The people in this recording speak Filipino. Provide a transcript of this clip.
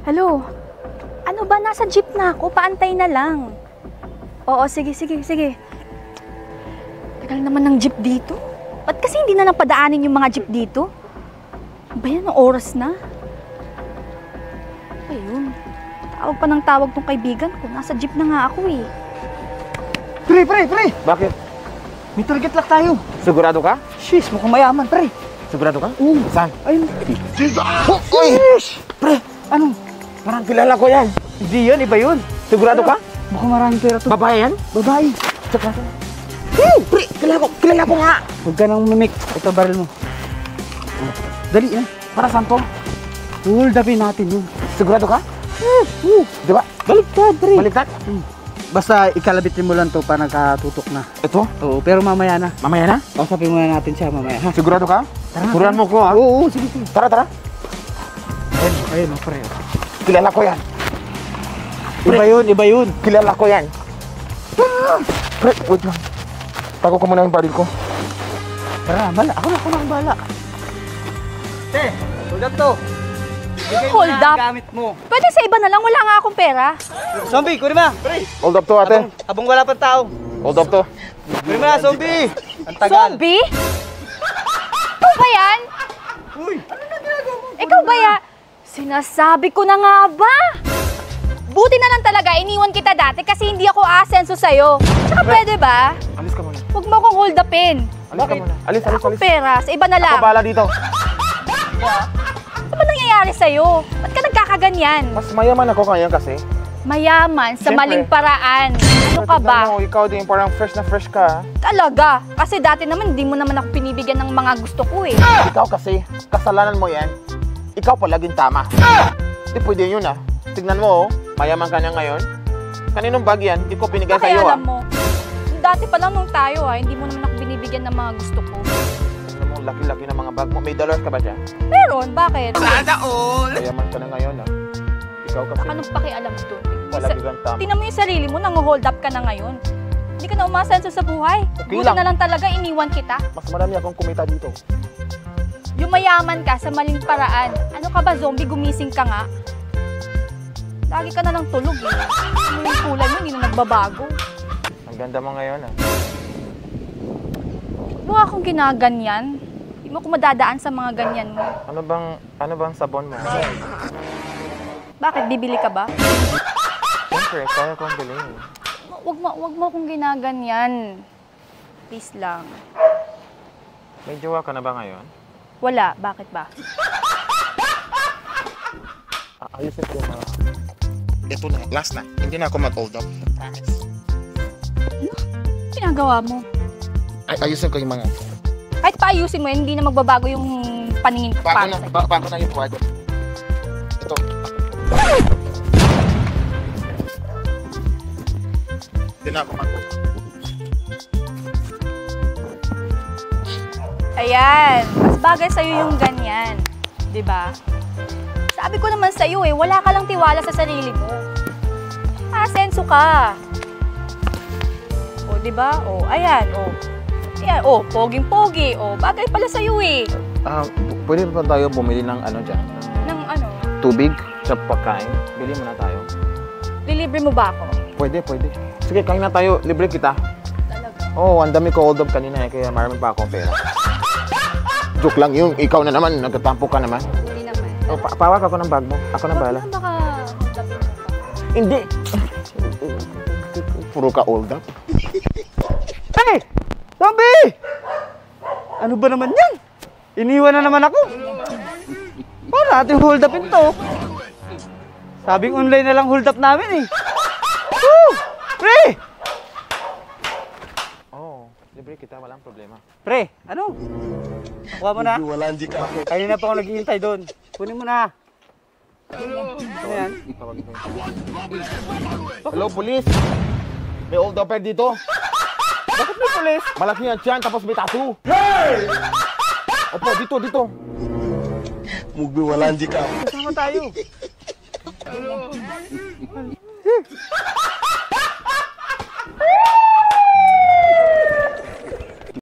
Hello? Ano ba? Nasa jeep na ako. Paantay na lang. Oo, sige. Tagal naman ng jeep dito. Ba't kasi hindi na napadaanin yung mga jeep dito? Ba yan? Ang oras na? Ayun. Tawag pa ng tawag tong kaibigan ko. Nasa jeep na nga ako eh. Pre! Bakit? May target lock tayo. Sigurado ka? Shish, mukhang mayaman, pre. Sigurado ka? Oo. Saan? Ayun. Uy! Pre, ano? Parang kilala ko yan. Hindi yan, iba yun. Sigurado ka? Mukhang maraming pera to. Babae yan? Babae. Check natin. Pre! Kilala ko nga! Huwag ka nang mimik. Ito, baril mo. Dali yan. Para saan to? Hold upin natin yun. Sigurado ka? Di ba? Baliktad, pre. Baliktad? Basta ikalabitin mo lang to para nakatutok na. Ito? Oo, pero mamaya na. Mamaya na? Kausapin muna natin siya mamaya, ha? Sigurado ka? Tara. Turuan mo ko ha? Oo, sige. Tara. Ayun, pre. Kilala ko yan. Iba yun. Kilala ko yan. Pre, wait lang. Tago ko muna yung baril ko. Tara, bala. Ako na ang bala. Hold up to. Hold up? Gamit mo. Pwede sa iba na lang. Wala nga akong pera. Zombie, kunin mo. Pre. Hold up to ate. Habang wala pang tao. Hold up to. Kunin mo na, zombie. Ang tagal. Zombie? Ikaw ba yan? Uy, ano na ginagawa mo? Ikaw ba yan? Sinasabi ko na nga ba? Buti na lang talaga, iniwan kita dati kasi hindi ako aasenso sa'yo. Tsaka pwede ba? Alis ka muna. Huwag mo akong hold upin. Alis ka muna. Alis. Akong pera, sa iba na lang. Ako bahala dito. Ano ba nangyayari sa'yo? Ba't ka nagkakaganyan? Mas mayaman ako ngayon kasi. Mayaman sa Siyempre. maling paraan. Ano ka ba? Tignan mo, ikaw din parang fresh na fresh ka. Talaga. Kasi dati naman, hindi mo naman ako pinibigyan ng mga gusto ko eh. Ikaw kasi, kasalanan mo yan. Ikaw palaging tama. Hindi pwede yun ah. Tignan mo oh, mayaman ka na ngayon. Kaninong bag yan? Hindi ko binigay Kaya sa'yo ah. alam mo, dati pa lang nung tayo hindi mo naman ako binibigyan ng mga gusto ko. Tignan mo, laki-laki ng mga bag mo. May dollars ka ba dyan? Meron, bakit? Mayaman ka na ngayon ah. Ikaw kasi, Anong pakialam doon? palagi kang tama. Tingnan mo yung sarili mo, nang-hold up ka na ngayon. Hindi ka na umasenso sa buhay. Okay Buti lang. na lang talaga iniwan kita. Mas marami akong kumita dito. Yumayaman ka sa maling paraan. Ano ka ba, zombie? Gumising ka nga. Lagi ka na lang tulog eh. Ano yung kulay mo, hindi na nagbabago. Ang ganda mo ngayon ah. Huwag mo akong ginaganyan. Hindi mo ako madadaan sa mga ganyan mo. Ano bang sabon mo? Bakit? Bibili ka ba? Siyempre, kaya kong bilhin. Huwag mo akong ginaganyan. Please lang. May jowa ka na ba ngayon? Wala. Bakit ba? Ayusin ko na. Ito na, last na. Hindi na ako mag-hold up. Promise. Ginagawa mo. Ayusin ko yung mga... Kahit paayusin mo, hindi na magbabago yung paningin ko para sa'yo. Bago na yung buwan. Ito. Hindi na ako mag-hold up. Ayan. Mas bagay sa'yo yung ganyan. Diba? Sabi ko naman sa'yo wala ka lang tiwala sa sarili mo. Asenso ka. O, diba? O, ayan. O, ayan. O, poging-pogi. O, bagay pala sa'yo Pwede pa tayo bumili ng ano dyan? Ng ano? Tubig sa pagkain. Bili muna tayo. Lilibre mo ba ako? Pwede. Sige, kain na tayo. Libre kita. Talaga? Oo, ang dami ko hold up kanina kaya marami pa akong pera. Joke lang yun. Ikaw na naman. Nagtatampo ka naman. Hindi naman. Oh, pawak ako ng bag mo. Ako na bahala. Baka hold upin mo pa. Hindi. Puro ka hold up. Hey! Zombie! Ano ba naman yan? Iniwan na naman ako. Paano natin hold upin to? Sabing online na lang hold up namin eh. Woo! Pre! Oo, libre kita. Walang problema. Pre, ano? Kuha mo na. Kanina pa ako naghihintay doon. Kunin mo na. Ano yan? Hello, police! May hold upper dito. Bakit may pulis? Malaki yan dyan, tapos may tattoo. Hey! Opo, dito. Kasama tayo.